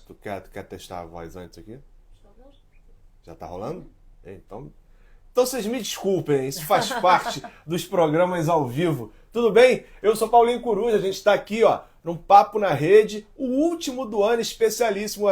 Tu quer testar a voz antes aqui? Já tá rolando? Então vocês me desculpem, isso faz parte dos programas ao vivo. Tudo bem? Eu sou Paulinho Coruja, a gente está aqui, ó, num Papo na Rede, o último do ano, especialíssimo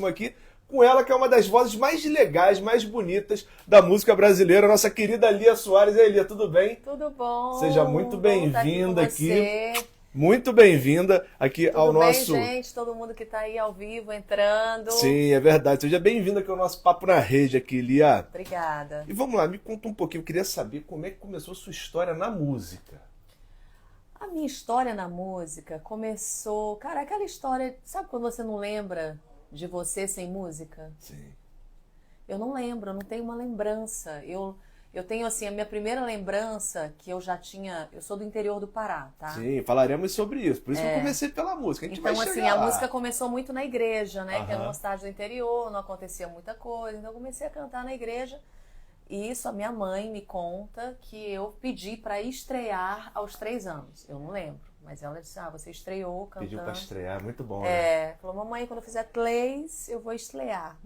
aqui, com ela que é uma das vozes mais legais, mais bonitas da música brasileira, nossa querida Lia Soares. E aí, Lia, tudo bem? Tudo bom. Seja muito bem-vinda aqui. Você. Muito bem-vinda aqui Tudo ao bem, nosso... gente? Todo mundo que tá aí ao vivo, entrando. Sim, é verdade. Seja bem-vinda aqui ao nosso Papo na Rede aqui, Lia. Obrigada. E vamos lá, me conta um pouquinho. Eu queria saber como é que começou a sua história na música. A minha história na música começou... Cara, aquela história... Sabe quando você não lembra de você sem música? Sim. Eu não lembro, eu não tenho uma lembrança. Eu tenho, assim, a minha primeira lembrança que eu já tinha... Eu sou do interior do Pará, tá? Sim, falaremos sobre isso. Por isso que eu comecei pela música. A gente Então, vai assim, chegar a lá. música começou muito na igreja, né? Que era Aham. uma cidade do interior, não acontecia muita coisa. Então, eu comecei a cantar na igreja. E isso, a minha mãe me conta que eu pedi para estrear aos 3 anos. Eu não lembro. Mas ela disse, você estreou cantando. Pediu pra estrear, muito bom, né? Falou, mamãe, quando eu fizer 3, eu vou estrear.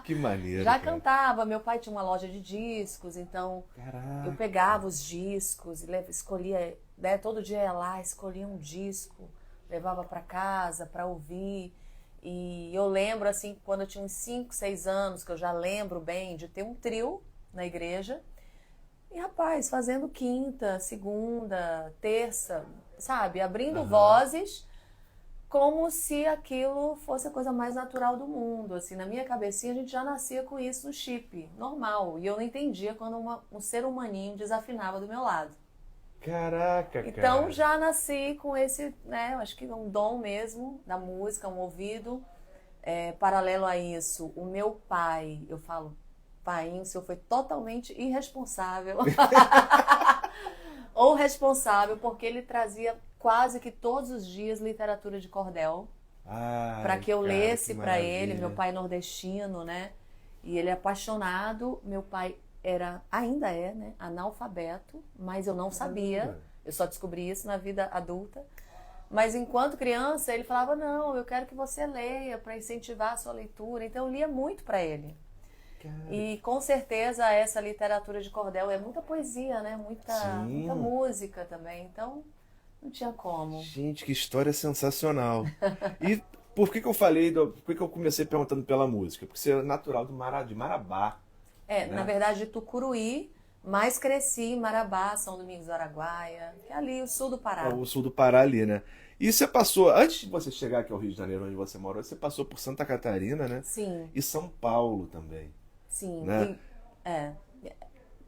Que maneiro. Já cara. cantava, meu pai tinha uma loja de discos, então Caraca. eu pegava os discos, escolhia, né, todo dia ia lá, escolhia um disco, levava para casa para ouvir. E eu lembro, assim, quando eu tinha uns 5, 6 anos, que eu já lembro bem de ter um trio na igreja. E, rapaz, fazendo quinta, segunda, terça, sabe? Abrindo vozes como se aquilo fosse a coisa mais natural do mundo. Assim, na minha cabecinha, a gente já nascia com isso no chip, normal. E eu não entendia quando um ser humaninho desafinava do meu lado. Caraca, Então, cara. já nasci com esse, né? Acho que é um dom mesmo da música, um ouvido. Paralelo a isso, o meu pai, eu falo, painho, o senhor foi totalmente irresponsável. Ou responsável, porque ele trazia quase que todos os dias literatura de cordel para que eu lesse para ele. Meu pai é nordestino, né? E ele é apaixonado. Meu pai ainda é, né, analfabeto, mas eu não sabia. Eu só descobri isso na vida adulta. Mas enquanto criança, ele falava, não, eu quero que você leia para incentivar a sua leitura. Então eu lia muito para ele. Cara. E com certeza essa literatura de cordel é muita poesia, né? Muita música também. Então não tinha como. Gente, que história sensacional. E por que eu falei, por que eu comecei perguntando pela música? Porque você é natural de Marabá. Né? Na verdade, de Tucuruí, mas cresci em Marabá, São Domingos do Araguaia, que é ali o sul do Pará. O sul do Pará ali, né? E você passou, antes de você chegar aqui ao Rio de Janeiro, onde você morou, você passou por Santa Catarina, né? Sim. E São Paulo também. Sim. Né?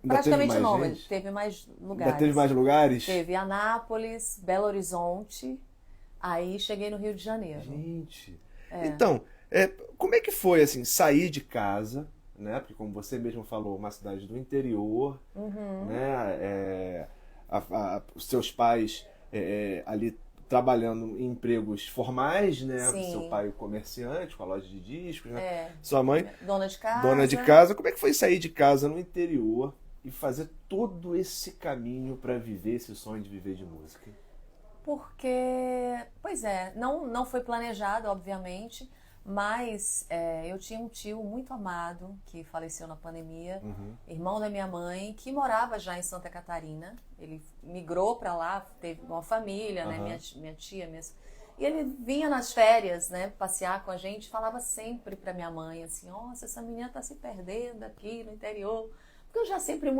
Praticamente não, mas teve mais lugares. Ainda teve mais lugares? Teve Anápolis, Belo Horizonte, aí cheguei no Rio de Janeiro. Gente, então, como é que foi, assim, sair de casa, né? Porque como você mesmo falou, uma cidade do interior, né? Os seus pais ali trabalhando em empregos formais, né? Sim. Seu pai comerciante, com a loja de discos, né? Sua mãe dona de casa. Dona de casa. Como é que foi sair de casa no interior e fazer todo esse caminho para viver esse sonho de viver de música? Porque, pois não foi planejado, obviamente, mas eu tinha um tio muito amado que faleceu na pandemia, irmão da minha mãe, que morava já em Santa Catarina. Ele migrou para lá, teve uma família, né? Minha tia mesmo. E ele vinha nas férias, né, passear com a gente, falava sempre para minha mãe assim, nossa, essa menina tá se perdendo aqui no interior. Porque eu já sempre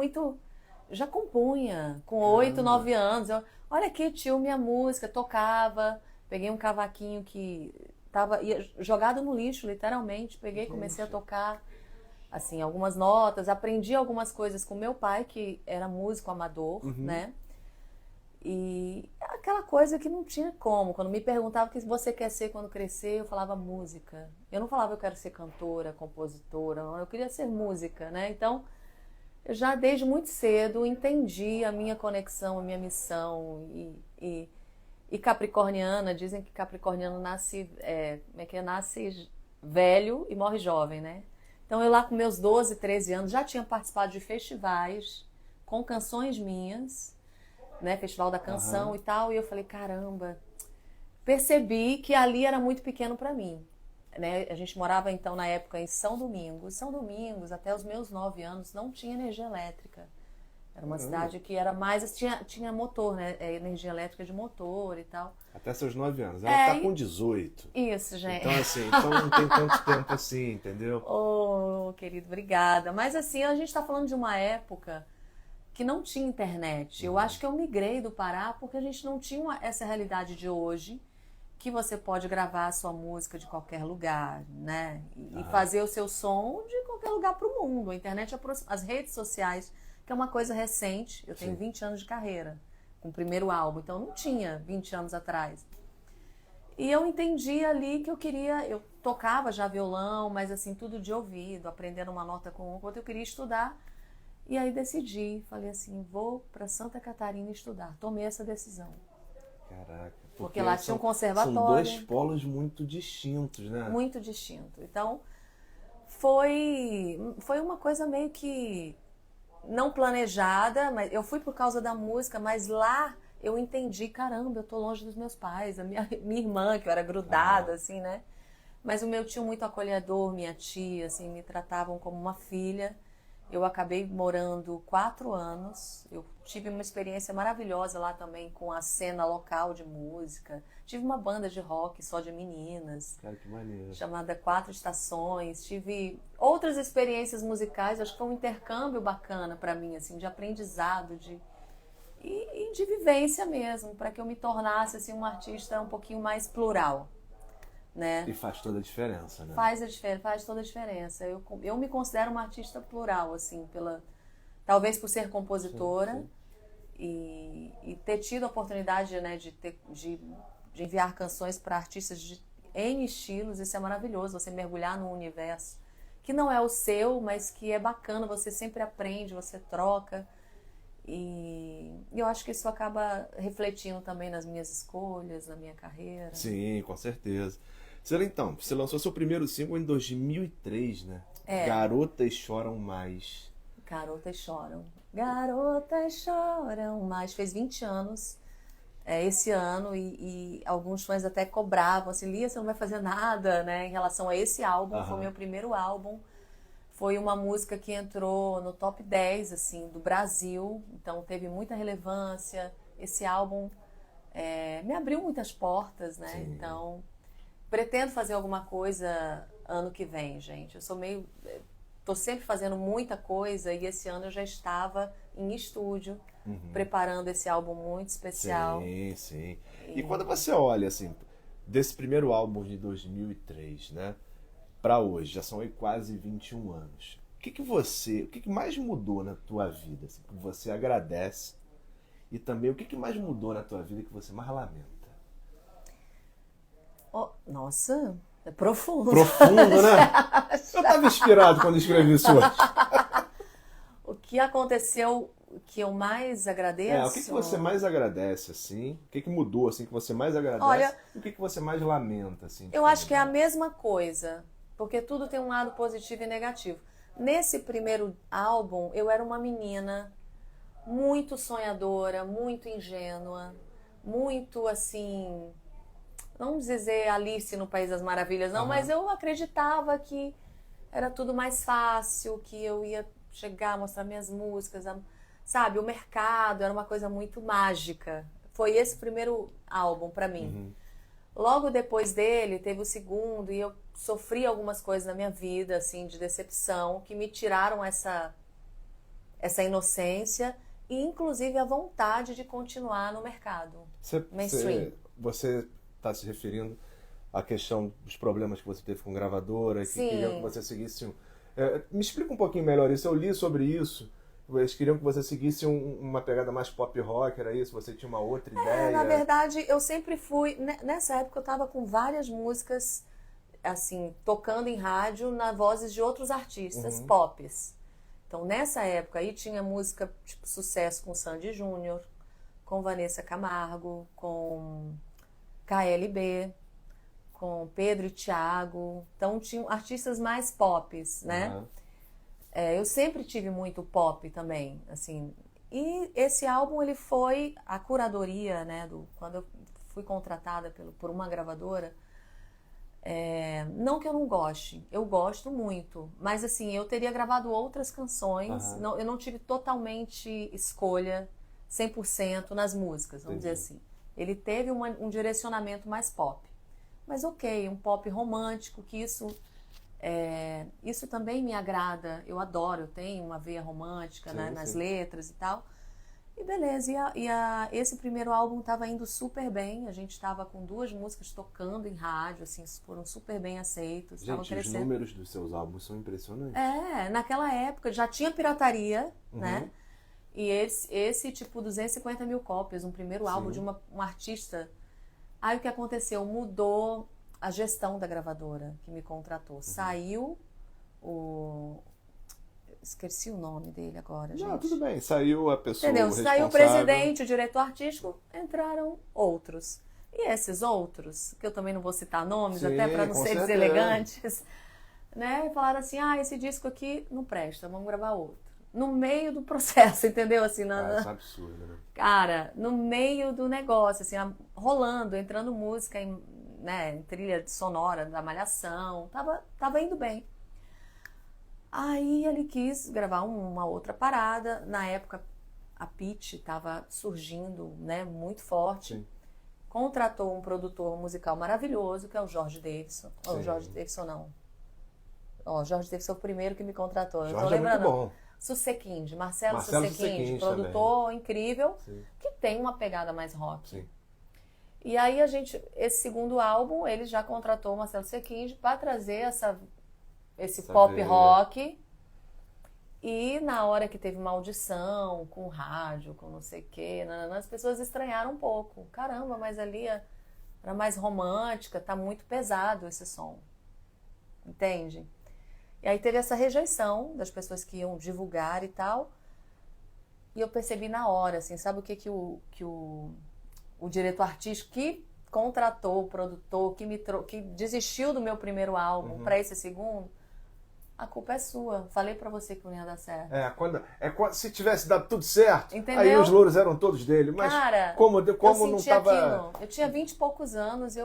já compunha, com 8, 9 anos. Olha aqui, tio, minha música, tocava, peguei um cavaquinho que ia jogado no lixo, literalmente, peguei, comecei a tocar, assim, algumas notas, aprendi algumas coisas com meu pai, que era músico amador, né? E aquela coisa que não tinha como. Quando me perguntavam o que você quer ser quando crescer, eu falava música. Eu não falava eu quero ser cantora, compositora, não. Eu queria ser música, né? Então, eu já desde muito cedo entendi a minha conexão, a minha missão. E capricorniana, dizem que capricorniano nasce velho e morre jovem, né? Então eu lá com meus 12, 13 anos já tinha participado de festivais com canções minhas, né? Festival da Canção e tal. E eu falei, caramba, percebi que ali era muito pequeno para mim. Né? A gente morava então na época em São Domingos. São Domingos, até os meus 9 anos, não tinha energia elétrica. Era uma cidade que era mais... Tinha motor, né? Energia elétrica de motor e tal. Até seus 9 anos. Ela tá com 18. Isso, gente. Então, assim, então não tem tanto tempo assim, entendeu? Oh, querido, obrigada. Mas assim, a gente tá falando de uma época que não tinha internet. Eu acho que eu migrei do Pará porque a gente não tinha essa realidade de hoje, que você pode gravar a sua música de qualquer lugar, né? E fazer o seu som de qualquer lugar pro mundo. A internet, as redes sociais... que é uma coisa recente. Eu tenho 20 anos de carreira, com o primeiro álbum, então não tinha 20 anos atrás. E eu entendi ali que eu tocava já violão, mas assim, tudo de ouvido, aprendendo uma nota com outra, eu queria estudar. E aí decidi, falei assim, vou para Santa Catarina estudar. Tomei essa decisão. Caraca. Porque lá tinha um conservatório. São dois polos muito distintos, né? Muito distinto. Então, foi uma coisa meio que não planejada, mas eu fui por causa da música, mas lá eu entendi, caramba, eu tô longe dos meus pais, a minha irmã, que eu era grudada, assim, né? Mas o meu tio muito acolhedor, minha tia, assim, me tratavam como uma filha. Eu acabei morando 4 anos, eu tive uma experiência maravilhosa lá também com a cena local de música. Tive uma banda de rock só de meninas, cara, que maneiro, chamada 4 Estações. Tive outras experiências musicais, acho que foi um intercâmbio bacana para mim, assim, de aprendizado, e de vivência mesmo, para que eu me tornasse assim, uma artista um pouquinho mais plural. Né? E faz toda a diferença, né? Faz toda a diferença. Eu me considero uma artista plural, assim, talvez por ser compositora, sim. E ter tido a oportunidade, né, de enviar canções para artistas de N estilos. Isso é maravilhoso, você mergulhar num universo que não é o seu, mas que é bacana, você sempre aprende, você troca. E eu acho que isso acaba refletindo também nas minhas escolhas, na minha carreira. Sim, com certeza. Então, você lançou seu primeiro single em 2003, né? Garotas Choram Mais. Garotas Choram. Garotas Choram Mais. Fez 20 anos esse ano e alguns fãs até cobravam, assim, Lia, você não vai fazer nada, né? Em relação a esse álbum, foi meu primeiro álbum. Foi uma música que entrou no top 10, assim, do Brasil. Então, teve muita relevância. Esse álbum me abriu muitas portas, né? Sim. Então, pretendo fazer alguma coisa ano que vem, gente. Tô sempre fazendo muita coisa e esse ano eu já estava em estúdio, preparando esse álbum muito especial. Sim, sim. E quando você olha, assim, desse primeiro álbum de 2003, né? Para hoje, já são aí quase 21 anos. O que mais mudou na tua vida? Assim, que você agradece? E também, o que mais mudou na tua vida que você mais lamenta? Oh, nossa, é profundo. Profundo, né? Eu estava inspirado quando escrevi isso hoje. O que aconteceu, que eu mais agradeço? O que você mais agradece, assim? O que mudou, assim, que você mais agradece? Olha, e o que você mais lamenta, assim? Eu acho que é a mesma coisa, porque tudo tem um lado positivo e negativo. Nesse primeiro álbum, eu era uma menina muito sonhadora, muito ingênua, muito, assim... Não dizer Alice no País das Maravilhas, não, mas eu acreditava que era tudo mais fácil, que eu ia chegar, mostrar minhas músicas, sabe? O mercado era uma coisa muito mágica. Foi esse primeiro álbum pra mim. Logo depois dele, teve o segundo, e eu sofri algumas coisas na minha vida, assim, de decepção, que me tiraram essa inocência e, inclusive, a vontade de continuar no mercado mainstream. Você está se referindo à questão dos problemas que você teve com gravadora, que queriam que você seguisse... me explica um pouquinho melhor isso. Eu li sobre isso. Eles queriam que você seguisse uma pegada mais pop rock, era isso? Você tinha uma outra ideia? Na verdade, eu sempre fui... Nessa época, eu estava com várias músicas, assim, tocando em rádio, na vozes de outros artistas pops. Então, nessa época aí, tinha música, tipo, sucesso com Sandy Júnior, com Vanessa Camargo, com KLB, com Pedro e Thiago. Então, tinham artistas mais pops, né? Eu sempre tive muito pop também, assim. E esse álbum, ele foi a curadoria, né? Quando eu fui contratada por uma gravadora, não que eu não goste, eu gosto muito, mas assim, eu teria gravado outras canções, eu não tive totalmente escolha 100% nas músicas, vamos dizer assim. Ele teve um direcionamento mais pop, mas ok, um pop romântico, que isso também me agrada, eu adoro, eu tenho uma veia romântica, né, nas letras e tal. E beleza, esse primeiro álbum estava indo super bem, a gente estava com 2 músicas tocando em rádio, assim, foram super bem aceitos. Gente, os números dos seus álbuns são impressionantes. Naquela época já tinha pirataria, né? E esse tipo 250 mil cópias, um primeiro álbum de uma artista. Aí o que aconteceu? Mudou a gestão da gravadora que me contratou. Saiu esqueci o nome dele agora, gente. Não, tudo bem. Saiu a pessoa responsável. Saiu o presidente, o diretor artístico, entraram outros. E esses outros, que eu também não vou citar nomes, até para não ser deselegantes, né? Falaram assim, esse disco aqui não presta, vamos gravar outro. No meio do processo, entendeu? Assim, isso é absurdo, né? Cara, no meio do negócio, assim, rolando, entrando música em trilha sonora da Malhação, tava indo bem. Aí ele quis gravar uma outra parada. Na época, a Pitty estava surgindo, né, muito forte. Sim. Contratou um produtor musical maravilhoso, que é o Jorge Davidson. O Jorge Davidson não. O Jorge Davidson foi o primeiro que me contratou. Jorge eu tô lembrando. É muito bom. Sussequinde, Marcelo Sussequinde, produtor também. Incrível, que tem uma pegada mais rock. Sim. E aí esse segundo álbum, ele já contratou o Marcelo Sussequinde para trazer esse pop rock. E na hora que teve uma audição com rádio, com não sei o quê, as pessoas estranharam um pouco. Caramba, mas ali era mais romântica, tá muito pesado esse som. Entende? E aí teve essa rejeição das pessoas que iam divulgar e tal. E eu percebi na hora, assim, sabe o que o diretor artístico que contratou o produtor, que desistiu do meu primeiro álbum para esse segundo, a culpa é sua. Falei pra você que não ia dar certo. Se tivesse dado tudo certo, entendeu? Aí os louros eram todos dele. Mas cara, como não estava... Eu tinha 20 e poucos anos,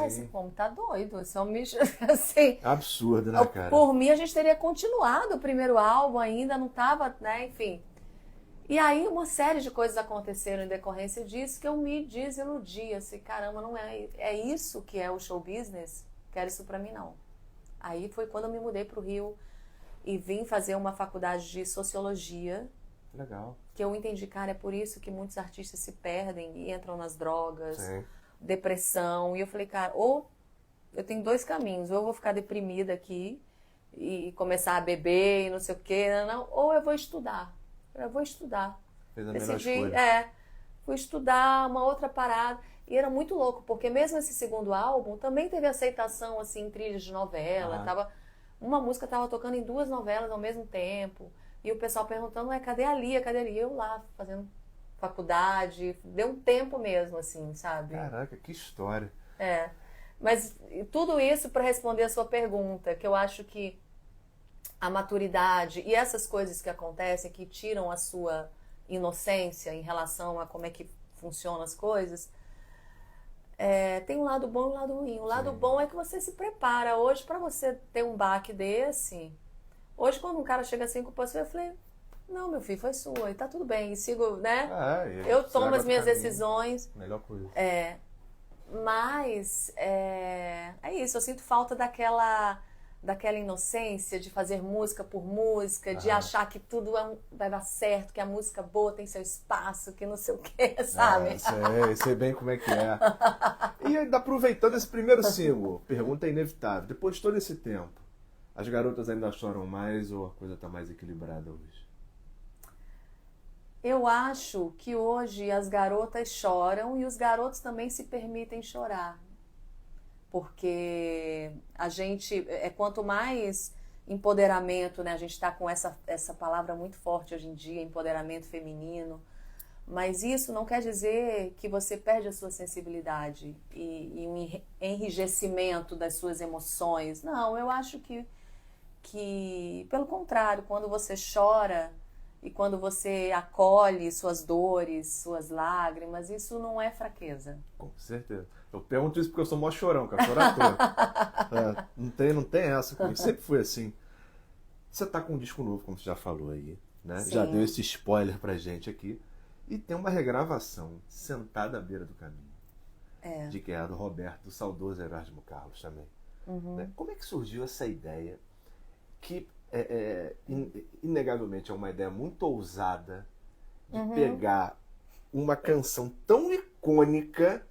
esse como tá doido, esse homem, assim... Absurdo, né, cara? Por mim, a gente teria continuado o primeiro álbum ainda, não tava, né, enfim... E aí uma série de coisas aconteceram em decorrência disso que eu me desiludi, assim, caramba, não é isso que é o show business? Quero isso pra mim, não. Aí foi quando eu me mudei pro Rio e vim fazer uma faculdade de sociologia. Legal. Que eu entendi, cara, é por isso que muitos artistas se perdem e entram nas drogas, depressão. E eu falei, cara, ou eu tenho 2 caminhos, ou eu vou ficar deprimida aqui e começar a beber e não sei o quê, ou eu vou estudar. Eu vou estudar. Fez a melhor escolha. Fui estudar uma outra parada. E era muito louco, porque mesmo esse segundo álbum também teve aceitação, assim, em trilhas de novela. Uma música tava tocando em 2 novelas ao mesmo tempo. E o pessoal perguntando, cadê a Lia? Cadê a Lia? Eu lá, fazendo faculdade. Deu um tempo mesmo, assim, sabe? Caraca, que história. Mas tudo isso para responder a sua pergunta, que eu acho que a maturidade e essas coisas que acontecem, que tiram a sua inocência em relação a como é que funcionam as coisas, tem um lado bom e um lado ruim. O lado bom é que você se prepara. Hoje, para você ter um baque desse... Hoje, quando um cara chega assim com você, eu falei... Não, meu filho, foi sua. E tá tudo bem. E sigo, né? Eu tomo as minhas decisões. Melhor coisa. Mas... É isso. Eu sinto falta daquela inocência de fazer música por música, de achar que tudo vai dar certo, que a música boa tem seu espaço, que não sei o que, sabe? Sei bem como é que é. E ainda aproveitando esse primeiro single, pergunta inevitável, depois de todo esse tempo, as garotas ainda choram mais ou a coisa está mais equilibrada hoje? Eu acho que hoje as garotas choram e os garotos também se permitem chorar. Porque a gente, quanto mais empoderamento, né? A gente está com essa palavra muito forte hoje em dia, empoderamento feminino, mas isso não quer dizer que você perde a sua sensibilidade e um enrijecimento das suas emoções. Não, eu acho que pelo contrário, quando você chora e quando você acolhe suas dores, suas lágrimas, isso não é fraqueza. Com certeza. Eu pergunto isso porque eu sou mó chorão, cara, choro à toa. Não tem essa comigo, sempre foi assim. Você tá com um disco novo, como você já falou aí, né? Sim. Já deu esse spoiler pra gente aqui. E tem uma regravação, Sentada à Beira do Caminho. De que é do Roberto, do saudoso Erasmo Carlos também. Né? Como é que surgiu essa ideia que inegavelmente é uma ideia muito ousada de pegar uma canção tão icônica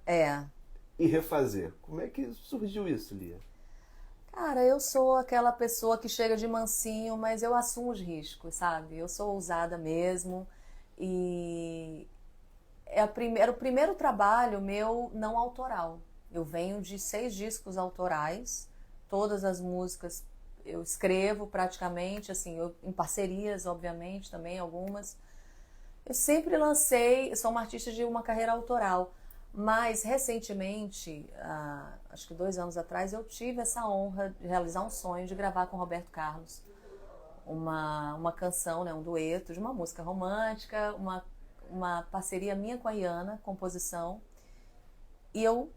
e refazer? Como é que surgiu isso, Lia? Cara, eu sou aquela pessoa que chega de mansinho, mas eu assumo os riscos, sabe? Eu sou ousada mesmo e era o primeiro trabalho meu não autoral. Eu venho de 6 discos autorais, todas as músicas eu escrevo praticamente, assim, em parcerias, obviamente, também algumas. Eu sempre lancei, sou uma artista de uma carreira autoral, mas recentemente, acho que 2 anos atrás, eu tive essa honra de realizar um sonho de gravar com o Roberto Carlos uma canção, né, um dueto de uma música romântica, uma parceria minha com a Iana, composição. E eu,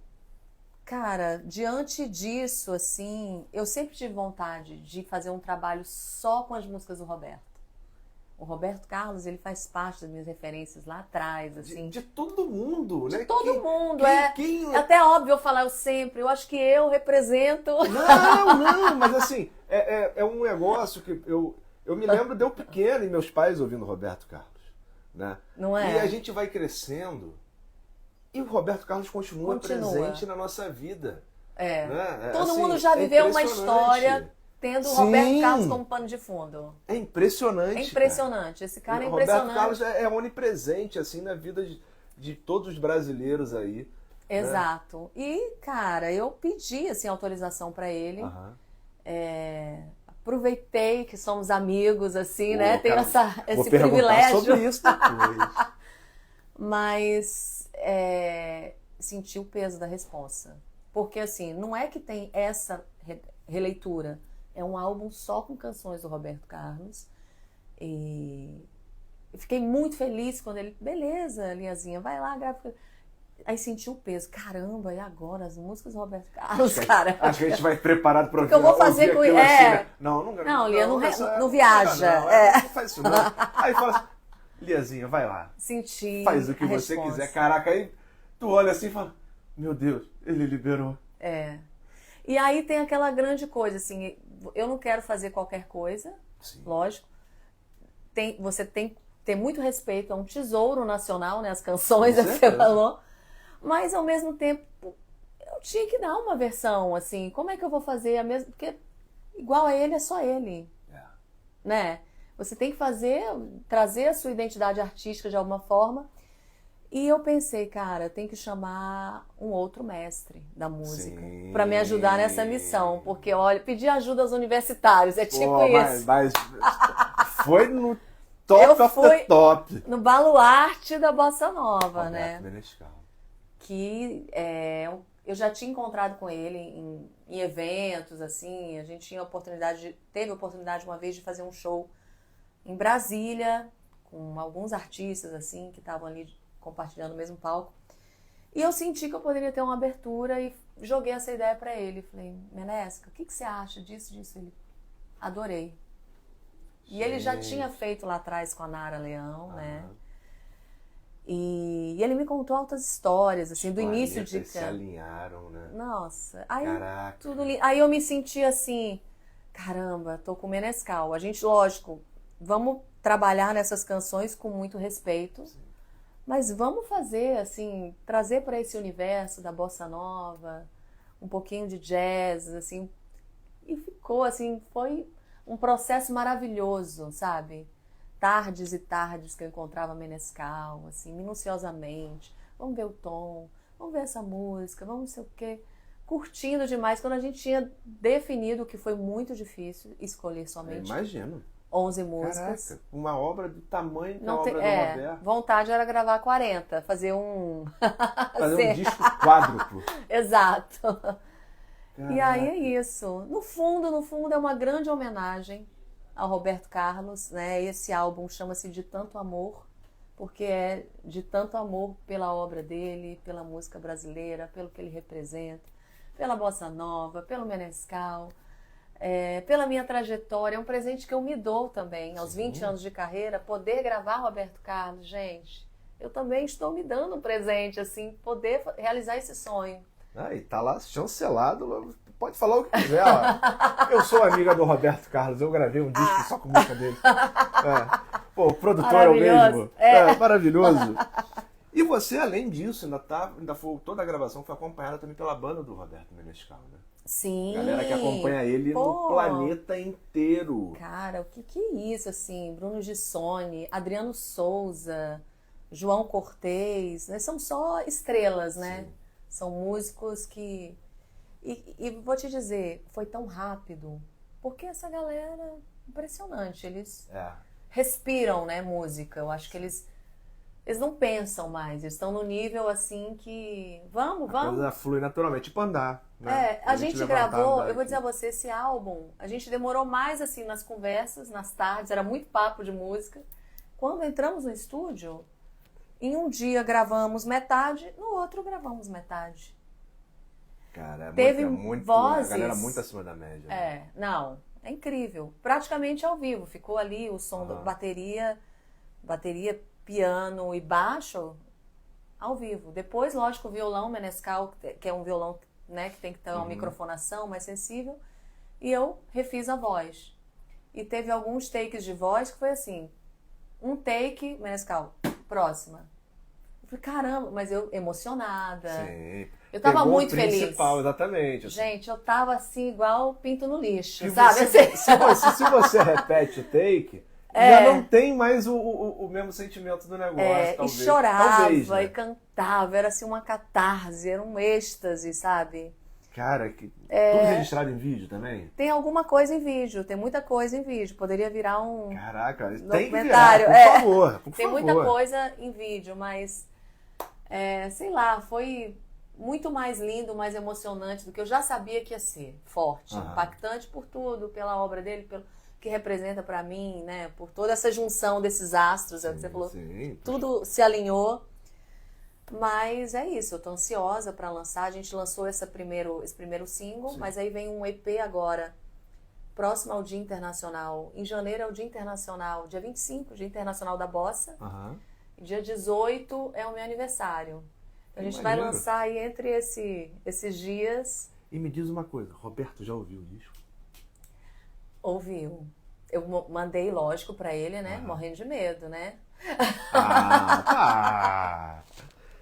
cara, diante disso, assim, eu sempre tive vontade de fazer um trabalho só com as músicas do Roberto. O Roberto Carlos, ele faz parte das minhas referências lá atrás, assim. De todo mundo, né? De todo mundo, quem... É até óbvio eu falar eu sempre, eu acho que eu represento... Não, mas assim, é um negócio que eu me lembro de eu pequeno e meus pais ouvindo Roberto Carlos, né? Não é? E a gente vai crescendo e o Roberto Carlos continua presente na nossa vida. Né? Todo assim, mundo já viveu uma história tendo o Roberto Carlos como pano de fundo. É impressionante. É impressionante. Esse cara é Roberto impressionante. Carlos é onipresente assim na vida de todos os brasileiros aí. Exato. Né? E, cara, eu pedi assim, autorização para ele. Aproveitei que somos amigos, assim, né? Tenho esse privilégio. Sobre isso depois. Mas senti o peso da responsa. Porque, assim, não é que tem essa releitura. É um álbum só com canções do Roberto Carlos. E eu fiquei muito feliz quando ele... Beleza, Liazinha, vai lá, grava. Aí senti o peso. Caramba, e agora? As músicas do Roberto Carlos, cara. Acho que a gente vai preparado para o que eu vou fazer com ele. Não, Lia, não viaja. Não faz isso, não. Aí fala assim, Liazinha, vai lá. Senti. Faz o que você quiser. Caraca, aí tu olha assim e fala, meu Deus, ele liberou. E aí tem aquela grande coisa, assim, eu não quero fazer qualquer coisa, sim, lógico. Você tem que ter muito respeito, é um tesouro nacional, né? As canções que você falou. Mas, ao mesmo tempo, eu tinha que dar uma versão, assim, como é que eu vou fazer a mesma... Porque igual a ele é só ele, né? Você tem que trazer a sua identidade artística de alguma forma. E eu pensei, cara, tem que chamar um outro mestre da música para me ajudar nessa missão. Porque, olha, pedir ajuda aos universitários, é tipo isso. Mas foi no top of the top. No baluarte da Bossa Nova, Roberto né? Menescal. Que eu já tinha encontrado com ele em eventos, assim. A gente teve a oportunidade uma vez de fazer um show em Brasília, com alguns artistas, assim, que estavam ali compartilhando o mesmo palco. E eu senti que eu poderia ter uma abertura e joguei essa ideia pra ele. Falei, Menesca, o que você acha disso? Ele, adorei. E ele já tinha feito lá atrás com a Nara Leão, né? E ele me contou altas histórias, assim, do início de... se alinharam, né? Nossa. Aí, caraca. Aí eu me senti assim, caramba, tô com o Menescal. A gente, lógico, vamos trabalhar nessas canções com muito respeito. Sim. Mas vamos fazer, assim, trazer para esse universo da bossa nova, um pouquinho de jazz, assim. E ficou, assim, foi um processo maravilhoso, sabe? Tardes e tardes que eu encontrava Menescal, assim, minuciosamente. Vamos ver o tom, vamos ver essa música, vamos não sei o quê. Curtindo demais, quando a gente tinha definido que foi muito difícil escolher somente... Imagino. 11 músicas. Caraca, uma obra do tamanho da obra do Roberto. Vontade era gravar 40, fazer um... fazer um disco quádruplo. Exato. Caraca. E aí é isso. No fundo, é uma grande homenagem ao Roberto Carlos, né? Esse álbum chama-se De Tanto Amor, porque é de tanto amor pela obra dele, pela música brasileira, pelo que ele representa, pela bossa nova, pelo menescal, pela minha trajetória. É um presente que eu me dou também, aos 20 anos de carreira, poder gravar Roberto Carlos, gente. Eu também estou me dando um presente, assim, poder realizar esse sonho. E tá lá chancelado, pode falar o que quiser. Ó. Eu sou amiga do Roberto Carlos, eu gravei um disco só com música dele. Pô, o produtor é o mesmo. Maravilhoso. E você, além disso, ainda foi, toda a gravação foi acompanhada também pela banda do Roberto Menescal, né? Sim. Galera que acompanha ele no planeta inteiro. Cara, o que é isso, assim? Bruno Gissoni, Adriano Souza, João Cortez, né? São só estrelas, né? Sim. São músicos que... E vou te dizer, foi tão rápido, porque essa galera, impressionante, eles respiram, né, música. Eu acho que eles não pensam mais, eles estão no nível assim que... Vamos. A coisa flui naturalmente, tipo andar. Né? A gente gravou, eu vou dizer a você, esse álbum, a gente demorou mais assim nas conversas, nas tardes, era muito papo de música. Quando entramos no estúdio, em um dia gravamos metade, no outro gravamos metade. Cara, teve vozes, a galera muito acima da média. Né? Não, é incrível. Praticamente ao vivo, ficou ali o som da bateria, piano e baixo, ao vivo. Depois, lógico, o violão menescal, que é um violão, né, que tem que ter uma microfonação mais sensível, e eu refiz a voz. E teve alguns takes de voz que foi assim, um take, menescal, próxima. Eu falei, caramba, mas eu emocionada. Sim. Eu tava muito feliz. Exatamente. Assim. Gente, eu tava assim, igual pinto no lixo, e sabe? Se você repete o take, já não tem mais o mesmo sentimento do negócio, talvez. E chorava, talvez, né? e cantava, era assim uma catarse, era um êxtase, sabe? Cara, tudo registrado em vídeo também? Tem alguma coisa em vídeo, tem muita coisa em vídeo. Poderia virar um documentário. Tem que virar, por tem favor. Muita coisa em vídeo, mas sei lá, foi muito mais lindo, mais emocionante do que eu já sabia que ia ser. Forte, impactante por tudo, pela obra dele, pelo que representa pra mim, né? Por toda essa junção desses astros, é o que você falou. Tudo se alinhou. Mas é isso, eu tô ansiosa pra lançar. A gente lançou esse primeiro single, mas aí vem um EP agora, próximo ao Dia Internacional. Em janeiro é o Dia Internacional, dia 25, Dia Internacional da Bossa. E dia 18 é o meu aniversário. Então a gente vai lançar aí entre esses dias. E me diz uma coisa, Roberto já ouviu o disco? Ouviu. Eu mandei, lógico, pra ele, né? Morrendo de medo, né?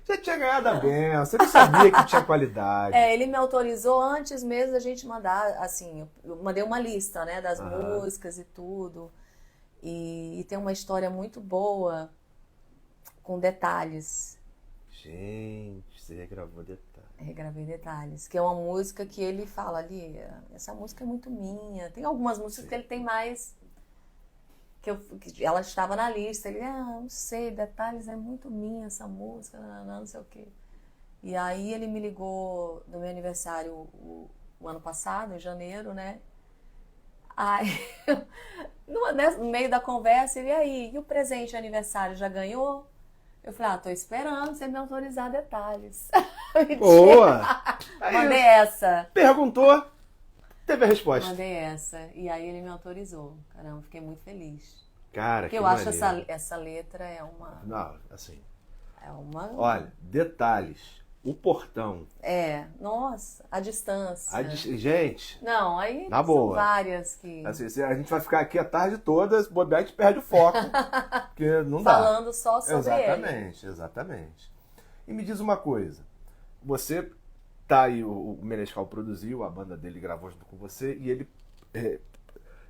Já tinha ganhado a benção, você não sabia que tinha qualidade. Ele me autorizou antes mesmo da gente mandar, assim, eu mandei uma lista, né, das músicas e tudo. E tem uma história muito boa, com detalhes. Gente, você regravou detalhes. Regravei detalhes, que é uma música que ele fala ali, essa música é muito minha. Tem algumas músicas que ele tem mais... que ela estava na lista, ele, não sei, detalhes, é muito minha essa música, não sei o quê. E aí ele me ligou no meu aniversário o ano passado, em janeiro, né? Aí, no meio da conversa, ele, e o presente de aniversário, já ganhou? Eu falei, tô esperando você me autorizar detalhes. Boa! Mandei essa. Perguntou, teve a resposta. Mandei essa. E aí ele me autorizou. Caramba, fiquei muito feliz. Cara, porque eu acho essa letra é uma... Não, assim... É uma... Olha, detalhes. O portão. Nossa, a distância. Gente... Não, aí na são boa. várias que... Assim, a gente vai ficar aqui a tarde toda, se bobear, a gente perde o foco. Porque não dá. Falando só sobre Exatamente. E me diz uma coisa. Você tá aí, o Menescal produziu, a banda dele gravou junto com você, e ele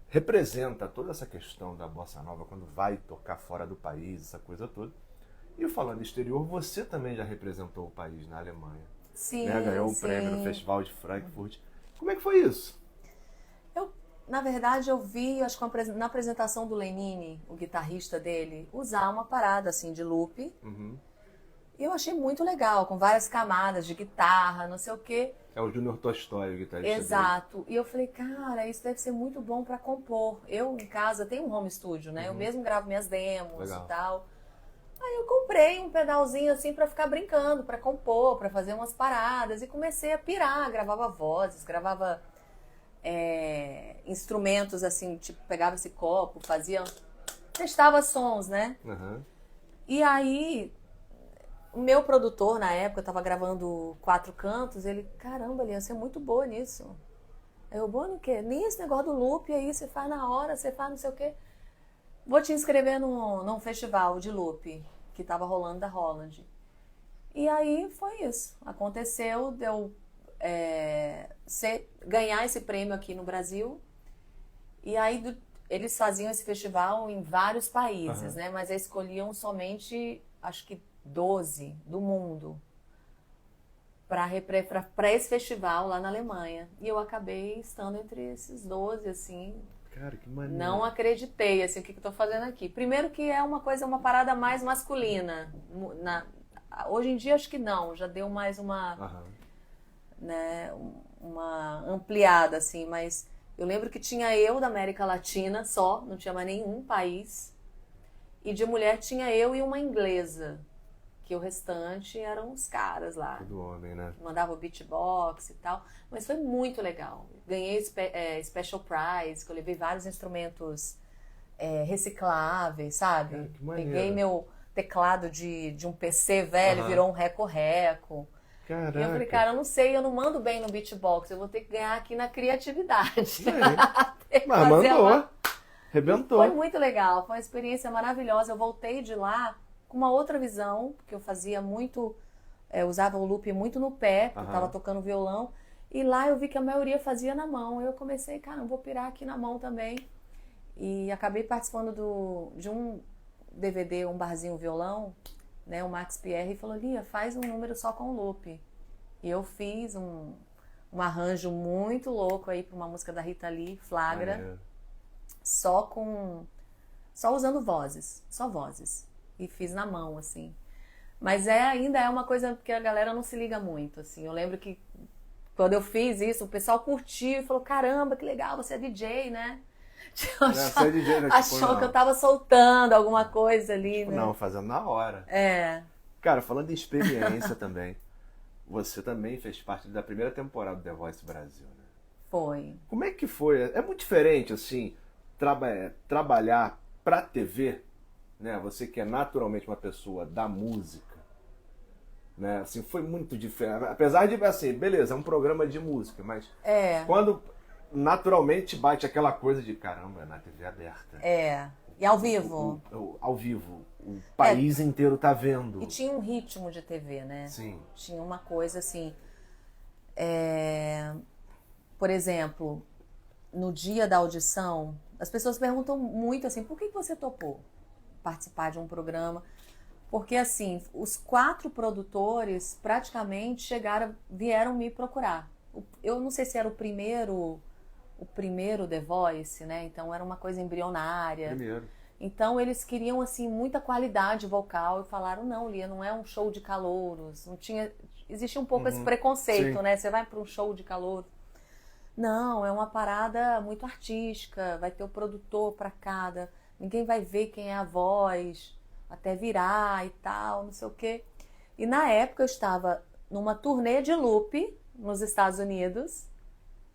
representa toda essa questão da bossa nova quando vai tocar fora do país, essa coisa toda. E o Falando Exterior, você também já representou o país na Alemanha. Sim, né? Ganhou um prêmio no Festival de Frankfurt. Como é que foi isso? Na verdade, eu vi, acho que na apresentação do Lenine, o guitarrista dele, usar uma parada assim de loop. E eu achei muito legal, com várias camadas de guitarra, não sei o quê. É o Júnior Tolstói, o guitarrista. Exato. E eu falei, cara, isso deve ser muito bom para compor. Eu, em casa, tenho um home studio, né? Eu mesmo gravo minhas demos e tal. Aí eu comprei um pedalzinho assim para ficar brincando, para compor, para fazer umas paradas. E comecei a pirar. Gravava vozes, gravava instrumentos assim, tipo, pegava esse copo, testava sons, né? E aí... O meu produtor, na época, eu tava gravando 4 cantos, ele, caramba, Lian, você é muito boa nisso. Eu, boa no quê? Nem esse negócio do loop aí, você faz na hora, você faz não sei o quê. Vou te inscrever num festival de loop que tava rolando da Holland. E aí foi isso. Aconteceu de eu ganhar esse prêmio aqui no Brasil. E aí eles faziam esse festival em vários países, né? Mas eles escolhiam somente, acho que 12 do mundo para esse festival lá na Alemanha. E eu acabei estando entre esses 12, assim. Cara, que maneiro. Não acreditei, assim, o que eu tô fazendo aqui. Primeiro que é uma parada mais masculina. Hoje em dia acho que não, já deu mais né, uma ampliada, assim, mas eu lembro que tinha eu da América Latina só, não tinha mais nenhum país. E de mulher tinha eu e uma inglesa. Que o restante eram os caras lá. Tudo homem, né? Mandava o beatbox e tal. Mas foi muito legal. Ganhei Special Prize, que eu levei vários instrumentos recicláveis, sabe? Que maneiro. Peguei meu teclado de um PC velho, virou um reco-reco. Caraca. E eu falei, cara, eu não sei, eu não mando bem no beatbox, eu vou ter que ganhar aqui na criatividade. Mas mandou. Arrebentou. Foi muito legal, foi uma experiência maravilhosa. Eu voltei de lá com uma outra visão, porque eu fazia muito, usava o loop muito no pé, porque eu estava tocando violão, e lá eu vi que a maioria fazia na mão. Eu comecei, cara, eu vou pirar aqui na mão também. E acabei participando de um DVD, um barzinho violão, né, o Max Pierre falou, Lia, faz um número só com loop. E eu fiz um arranjo muito louco aí para uma música da Rita Lee, Flagra, só usando vozes, só vozes. E fiz na mão, assim. Mas ainda é uma coisa que a galera não se liga muito, assim. Eu lembro que quando eu fiz isso, o pessoal curtiu e falou, caramba, que legal, você é DJ, né? Você é DJ, né? Achou que eu tava soltando alguma coisa ali, né? Não, fazendo na hora. Cara, falando em experiência também, você também fez parte da primeira temporada do The Voice Brasil, né? Foi. Como é que foi? É muito diferente, assim, trabalhar pra TV, né? Você que é naturalmente uma pessoa da música, né? Assim, foi muito diferente. Apesar de, assim, beleza, é um programa de música, mas quando naturalmente bate aquela coisa de caramba, é na TV aberta. E ao vivo. Ao vivo. O país inteiro tá vendo. E tinha um ritmo de TV, né? Sim. Tinha uma coisa assim. Por exemplo, no dia da audição, as pessoas perguntam muito assim, por que você topou participar de um programa? Porque assim, os 4 produtores praticamente vieram me procurar. Eu não sei se era o primeiro The Voice, né? Então era uma coisa embrionária. Primeiro. Então eles queriam assim muita qualidade vocal e falaram, não, Lia, não é um show de calouros. Não tinha, existia um pouco esse preconceito, né? Você vai para um show de calouros. Não, é uma parada muito artística, vai ter o produtor para cada, ninguém vai ver quem é a voz, até virar e tal, não sei o quê. E na época eu estava numa turnê de loop nos Estados Unidos,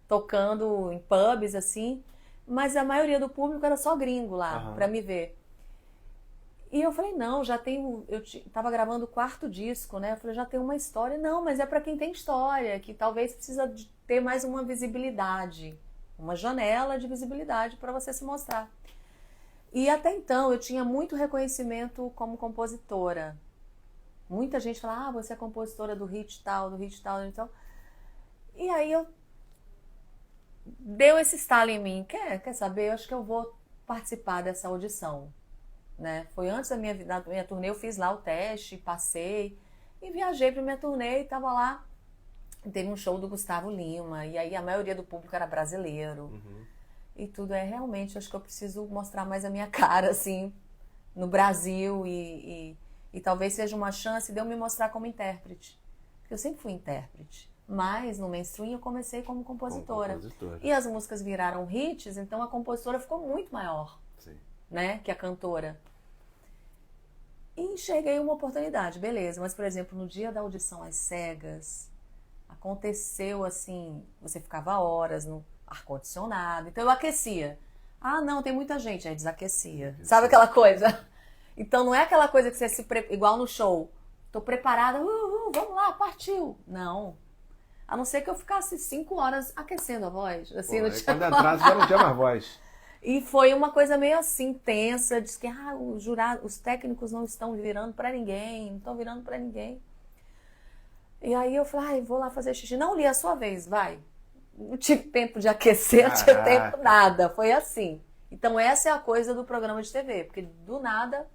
tocando em pubs assim, mas a maioria do público era só gringo lá para me ver. E eu falei, não, eu tava gravando o 4º disco, né? Eu falei, já tem uma história. Não, mas é para quem tem história, que talvez precisa de ter mais uma visibilidade, uma janela de visibilidade para você se mostrar. E até então eu tinha muito reconhecimento como compositora. Muita gente fala, você é compositora do hit tal, então. E aí deu esse estalo em mim, quer saber? Eu acho que eu vou participar dessa audição. Né? Foi antes da minha turnê, eu fiz lá o teste, passei e viajei para minha turnê e estava lá. Teve um show do Gustavo Lima e aí a maioria do público era brasileiro. E tudo realmente, acho que eu preciso mostrar mais a minha cara assim no Brasil e talvez seja uma chance de eu me mostrar como intérprete. Porque eu sempre fui intérprete, Mas no mainstream eu comecei como compositora. E as músicas viraram hits, então a compositora ficou muito maior, sim, né, que a cantora. E enxerguei uma oportunidade, beleza. Mas, por exemplo, no dia da audição às cegas, aconteceu assim, você ficava horas no ar-condicionado, então eu aquecia. Ah, não, tem muita gente, aí desaquecia. Sabe aquela coisa? Então não é aquela coisa que você igual no show. Tô preparada, vamos lá, partiu. Não. A não ser que eu ficasse 5 horas aquecendo a voz. Assim, pô, quando entrasse já não tinha mais voz. E foi uma coisa meio assim, tensa. Diz que os técnicos não estão virando pra ninguém, não estão virando pra ninguém. E aí eu falei, vou lá fazer xixi. Não, Lia, a sua vez, vai. Não tive tempo de aquecer, não tive tempo nada. Foi assim. Então essa é a coisa do programa de TV. Porque do nada,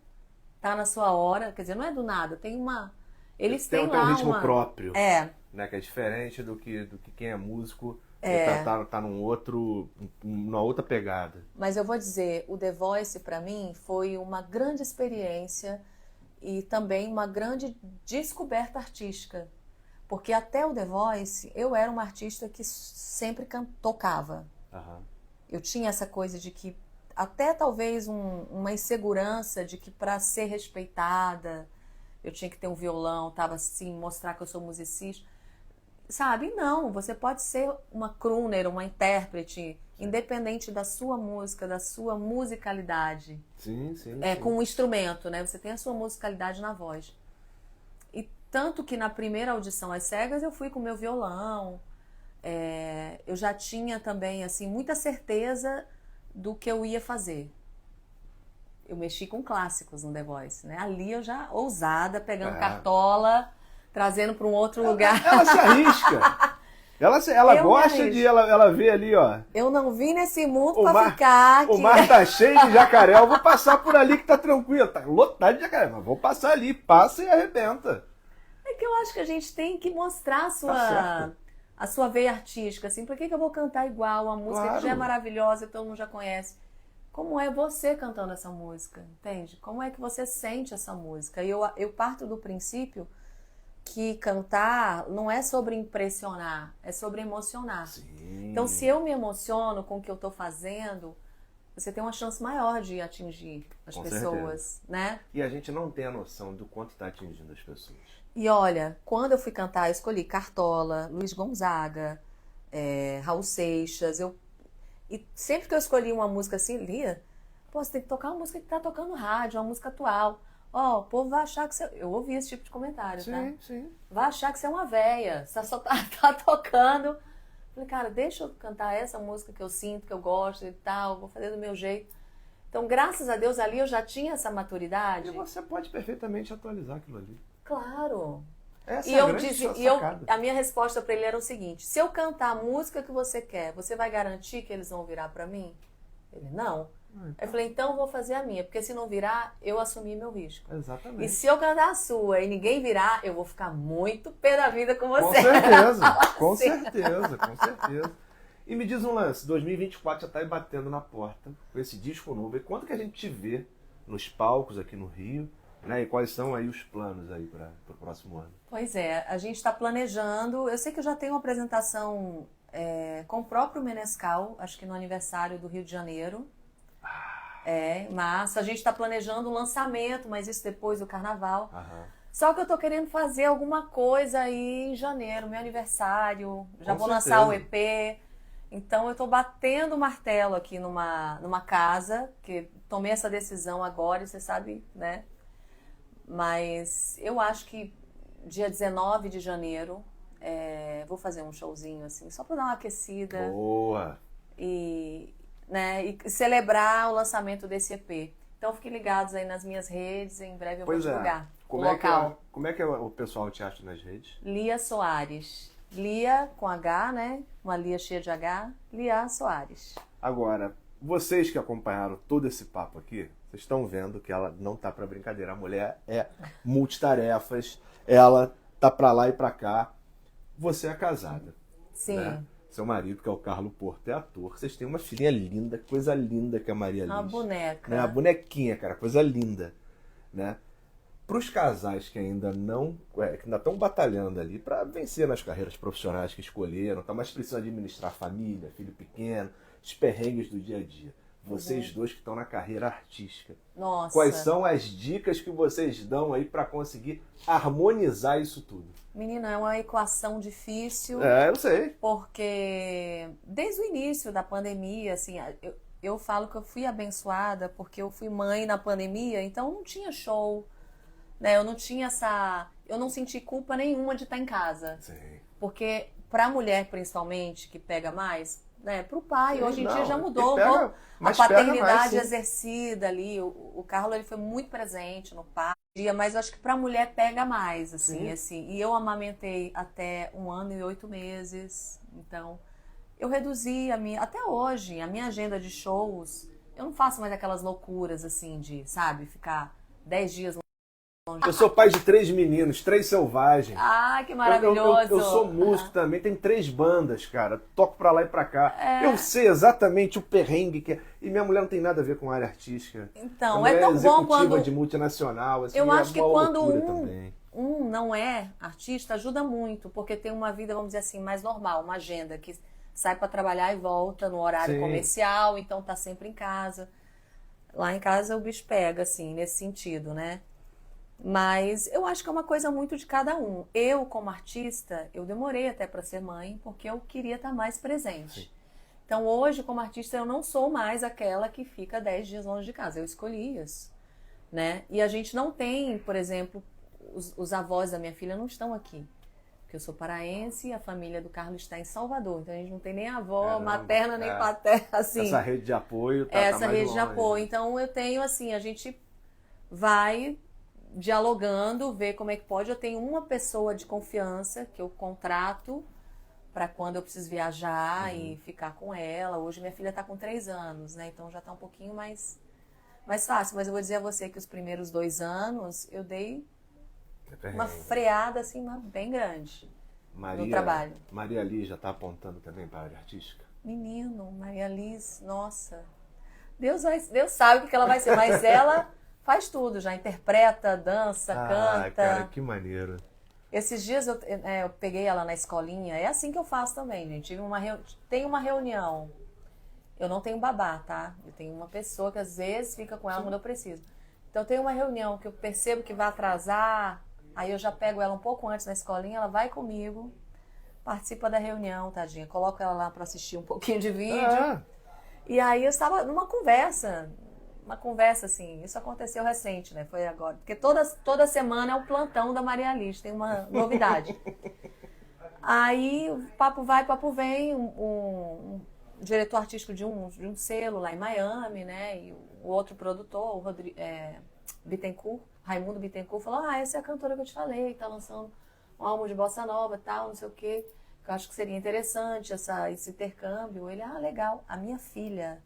tá na sua hora. Quer dizer, não é do nada, tem uma... Eles têm lá um ritmo próprio. É. Né, que é diferente do que quem é músico. Tá numa outra pegada. Mas eu vou dizer, o The Voice pra mim foi uma grande experiência e também uma grande descoberta artística. Porque até o The Voice, eu era uma artista que sempre tocava. Uhum. Eu tinha essa coisa de que, até talvez uma insegurança de que para ser respeitada, eu tinha que ter um violão, tava assim, mostrar que eu sou musicista. Sabe? Não, você pode ser uma crooner, uma intérprete, independente da sua música, da sua musicalidade. Sim, sim. Com um instrumento, né? Você tem a sua musicalidade na voz. Tanto que na primeira audição às cegas eu fui com o meu violão. Eu já tinha também assim, muita certeza do que eu ia fazer. Eu mexi com clássicos no The Voice, né? Ali eu já, ousada, pegando cartola, trazendo para um outro lugar. Ela se arrisca. Ela gosta de... Ela vê ali, ó. Eu não vim nesse mundo pra ficar aqui. O mar tá cheio de jacaré, eu vou passar por ali que tá tranquilo. Tá lotado de jacaré, mas vou passar ali. Passa e arrebenta. É que eu acho que a gente tem que mostrar a sua veia artística, assim. Por que eu vou cantar igual a música que já é maravilhosa, todo mundo já conhece? Como é você cantando essa música, entende? Como é que você sente essa música? E eu parto do princípio que cantar não é sobre impressionar, é sobre emocionar. Sim. Então, se eu me emociono com o que eu tô fazendo, você tem uma chance maior de atingir as pessoas, né? E a gente não tem a noção do quanto está atingindo as pessoas. E olha, quando eu fui cantar, eu escolhi Cartola, Luiz Gonzaga, Raul Seixas. E sempre que eu escolhi uma música assim, Lia, você tem que tocar uma música que tá tocando no rádio, uma música atual. O povo vai achar que você... Eu ouvi esse tipo de comentário, tá? Sim. Vai achar que você é uma véia, você só tá tocando. Falei, cara, deixa eu cantar essa música que eu sinto, que eu gosto e tal, vou fazer do meu jeito. Então, graças a Deus, ali eu já tinha essa maturidade. E você pode perfeitamente atualizar aquilo ali. Claro. Essa a minha resposta para ele era o seguinte: se eu cantar a música que você quer, você vai garantir que eles vão virar para mim? Ele, não. Eu falei, então eu vou fazer a minha, porque se não virar, eu assumi meu risco. Exatamente. E se eu cantar a sua e ninguém virar, eu vou ficar muito pé da vida com você. Com certeza. E me diz um lance, 2024 já tá aí batendo na porta com esse disco novo. E quando que a gente te vê nos palcos aqui no Rio, né? E quais são aí os planos aí para o próximo ano? Pois é, a gente está planejando. Eu sei que eu já tenho uma apresentação com o próprio Menescal, acho que no aniversário do Rio de Janeiro. Mas a gente está planejando um lançamento, mas isso depois do carnaval. Só que eu tô querendo fazer alguma coisa aí em janeiro, meu aniversário. Já vou lançar o EP. Então eu tô batendo o martelo aqui numa casa, que tomei essa decisão agora, e você sabe, né? Mas eu acho que dia 19 de janeiro vou fazer um showzinho assim, só para dar uma aquecida. Boa! E celebrar o lançamento desse EP. Então fiquem ligados aí nas minhas redes, em breve eu vou divulgar o local. Como é que o pessoal te acha nas redes? Lia Soares. Lia com H, né? Uma Lia cheia de H. Lia Soares. Agora, vocês que acompanharam todo esse papo aqui, vocês estão vendo que ela não tá pra brincadeira. A mulher é multitarefas, ela tá pra lá e pra cá. Você é casada. Sim. Né? Seu marido, que é o Carlo Porto, é ator. Vocês têm uma filhinha linda, coisa linda que é a Maria Liz. Uma boneca. Né? A bonequinha, cara, coisa linda. Né? para os casais que ainda não, que ainda estão batalhando ali para vencer nas carreiras profissionais que escolheram, tá, mas precisam administrar família, filho pequeno, os perrengues do dia a dia. Vocês dois que estão na carreira artística. Nossa. Quais são as dicas que vocês dão aí para conseguir harmonizar isso tudo? Menina, é uma equação difícil. É, eu sei. Porque desde o início da pandemia, assim, eu falo que eu fui abençoada porque eu fui mãe na pandemia, então não tinha show, né? Eu não tinha eu não senti culpa nenhuma de estar em casa. Sim. Porque pra mulher, principalmente, que pega mais, né? Pro pai, hoje em dia já mudou. A paternidade mais, exercida ali. O Carlos, ele foi muito presente no parto, mas eu acho que pra mulher pega mais, assim. E eu amamentei até 1 ano e 8 meses. Então, eu reduzi até hoje, a minha agenda de shows. Eu não faço mais aquelas loucuras, assim, de, sabe, ficar 10 dias longe. Eu sou pai de 3 meninos, 3 selvagens. Ah, que maravilhoso. Eu sou músico também, tem 3 bandas, cara. Toco pra lá e pra cá. Eu sei exatamente o perrengue que é. E minha mulher não tem nada a ver com a área artística. Então, é tão bom quando... de multinacional, assim, eu acho que quando um não é artista, ajuda muito, porque tem uma vida, vamos dizer assim, mais normal, uma agenda que sai pra trabalhar e volta no horário comercial, então tá sempre em casa. Lá em casa o bicho pega, assim, nesse sentido, né? Mas eu acho que é uma coisa muito de cada um. Eu, como artista, eu demorei até para ser mãe, porque eu queria estar mais presente. Sim. Então, hoje, como artista, eu não sou mais aquela que fica 10 dias longe de casa. Eu escolhi isso, né? E a gente não tem, por exemplo, os avós da minha filha não estão aqui. Porque eu sou paraense e a família do Carlos está em Salvador. Então, a gente não tem nem avó materna, nem paterna, assim. Essa rede de apoio tá essa mais rede longe. de apoio. Então, eu tenho, assim, a gente vai dialogando, ver como é que pode. Eu tenho uma pessoa de confiança que eu contrato para quando eu preciso viajar e ficar com ela. Hoje minha filha está com 3 anos, né? Então já está um pouquinho mais fácil. Mas eu vou dizer a você que os primeiros 2 anos eu dei uma freada assim bem grande no trabalho. Maria Liz já está apontando também para a área artística? Menino, Maria Liz, nossa. Deus sabe o que ela vai ser, mas ela faz tudo, já interpreta, dança, canta. Cara, que maneiro. Esses dias eu peguei ela na escolinha, é assim que eu faço também, gente. Tem uma reunião, eu não tenho babá, tá? Eu tenho uma pessoa que às vezes fica com ela quando eu preciso. Então tem uma reunião que eu percebo que vai atrasar, aí eu já pego ela um pouco antes na escolinha, ela vai comigo, participa da reunião, tadinha. Coloco ela lá para assistir um pouquinho de vídeo. E aí eu estava numa conversa assim, isso aconteceu recente, né? Foi agora. Porque toda semana é o plantão da Maria Liz, tem uma novidade. Aí, papo vai, papo vem, um diretor artístico de um selo lá em Miami, né? E o outro produtor, o Bittencourt, Raimundo Bittencourt, falou: essa é a cantora que eu te falei, tá lançando um álbum de bossa nova e tal, não sei o quê. Que eu acho que seria interessante esse intercâmbio. Ele, legal. A minha filha,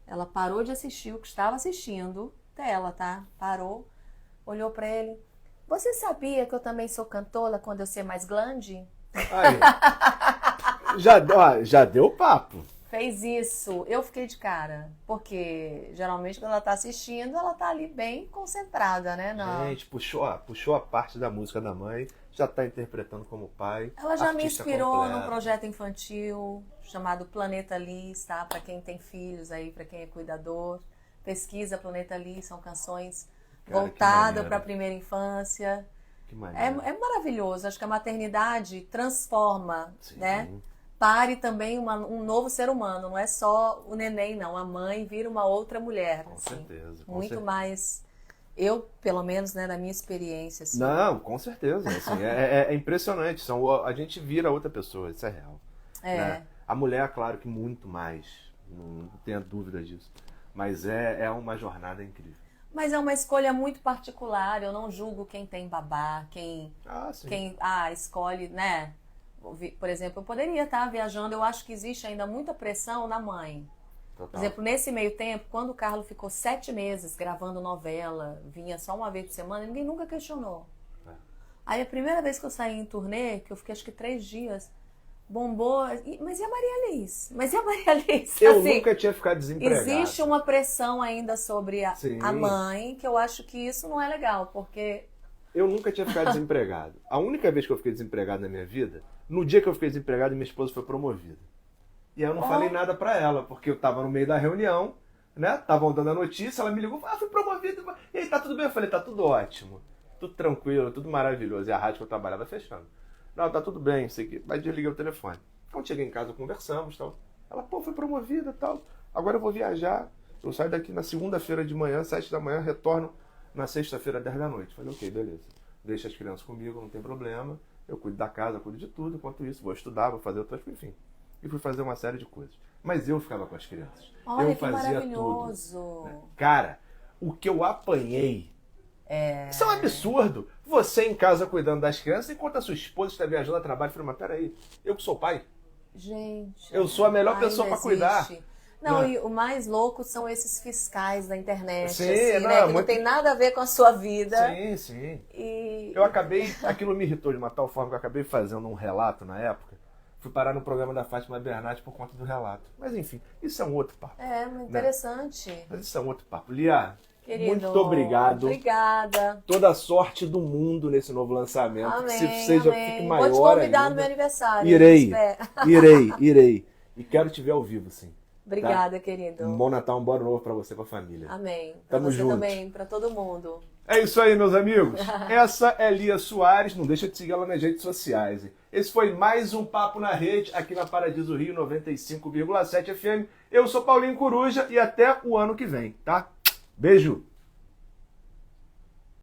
ela parou de assistir o que estava assistindo dela, tá? Parou, olhou pra ele. Você sabia que eu também sou cantora quando eu ser mais grande? Aí. Já deu papo. Fez isso. Eu fiquei de cara. Porque geralmente quando ela tá assistindo, ela tá ali bem concentrada, né? Gente, puxou a parte da música da mãe, já tá interpretando como pai. Ela já me inspirou num projeto infantil chamado Planeta Liz, tá? Pra quem tem filhos aí, pra quem é cuidador. Pesquisa Planeta Liz, são canções voltadas pra primeira infância. Que maneiro. É maravilhoso. Acho que a maternidade transforma, né? Pare também um novo ser humano. Não é só o neném, não. A mãe vira uma outra mulher. Com assim. certeza. Muito mais... Eu, pelo menos, né, na minha experiência. Assim. Não, com certeza. Assim, é impressionante. A gente vira outra pessoa, isso é real. Né? A mulher, claro que muito mais. Não tenha dúvida disso. Mas é uma jornada incrível. Mas é uma escolha muito particular. Eu não julgo quem tem babá, quem escolhe, né? Por exemplo, eu poderia estar viajando. Eu acho que existe ainda muita pressão na mãe. Total. Por exemplo, nesse meio tempo, quando o Carlos ficou 7 meses gravando novela, vinha só uma vez por semana, ninguém nunca questionou. Aí a primeira vez que eu saí em turnê, que eu fiquei acho que 3 dias, bombou. Mas e a Maria Alice? Mas e a Maria Alice? Eu Assim, nunca tinha ficado desempregado. existe uma pressão ainda sobre Sim. a mãe, que eu acho que isso não é legal, porque... Eu nunca tinha ficado desempregado. A única vez que eu fiquei desempregado na minha vida, no dia que eu fiquei desempregado, minha esposa foi promovida. E aí eu não falei nada pra ela, porque eu tava no meio da reunião, né? Estavam dando a notícia, ela me ligou, fui promovido. E aí, tá tudo bem? Eu falei, tá tudo ótimo. Tudo tranquilo, tudo maravilhoso. E a rádio que eu trabalhava fechando. Não, tá tudo bem, isso aqui. Mas desliguei o telefone. Quando cheguei em casa, conversamos e tal. Ela, foi promovida e tal. Agora eu vou viajar. Eu saio daqui na segunda-feira de manhã, 7 da manhã, retorno na sexta-feira, 10 da noite. Falei, ok, beleza. Deixa as crianças comigo, não tem problema. Eu cuido da casa, cuido de tudo. Enquanto isso, vou estudar, vou fazer outras coisas, enfim. E fui fazer uma série de coisas. Mas eu ficava com as crianças. Olha, eu que fazia maravilhoso. tudo. Cara, o que eu apanhei... Isso é um absurdo. Você em casa cuidando das crianças, enquanto a sua esposa está viajando a trabalho. Eu falei, mas peraí, eu que sou pai? Gente... Eu sou a melhor pessoa para cuidar. Não, e o mais louco são esses fiscais da internet, sim, assim, né? Que não tem nada a ver com a sua vida. Sim, sim. E... Eu acabei... Aquilo me irritou de uma tal forma que eu acabei fazendo um relato na época. Fui parar no programa da Fátima Bernardes por conta do relato. Mas enfim, isso é um outro papo. muito interessante. Né? Mas isso é um outro papo. Lia, querido, muito obrigado. Obrigada. Toda a sorte do mundo nesse novo lançamento. Amém, que seja, amém. fique maior. Vou te convidar ainda. no meu aniversário. Irei. E quero te ver ao vivo, sim. Obrigada, tá? querido. Um bom Natal, um bom ano novo pra você e pra família. Amém. Pra Tamo você junto. também, pra todo mundo. É isso aí, meus amigos. Essa é Lia Soares. Não deixa de seguir ela nas redes sociais. Esse foi mais um Papo na Rede, aqui na Paradiso Rio 95,7 FM. Eu sou Paulinho Coruja e até o ano que vem, tá? Beijo!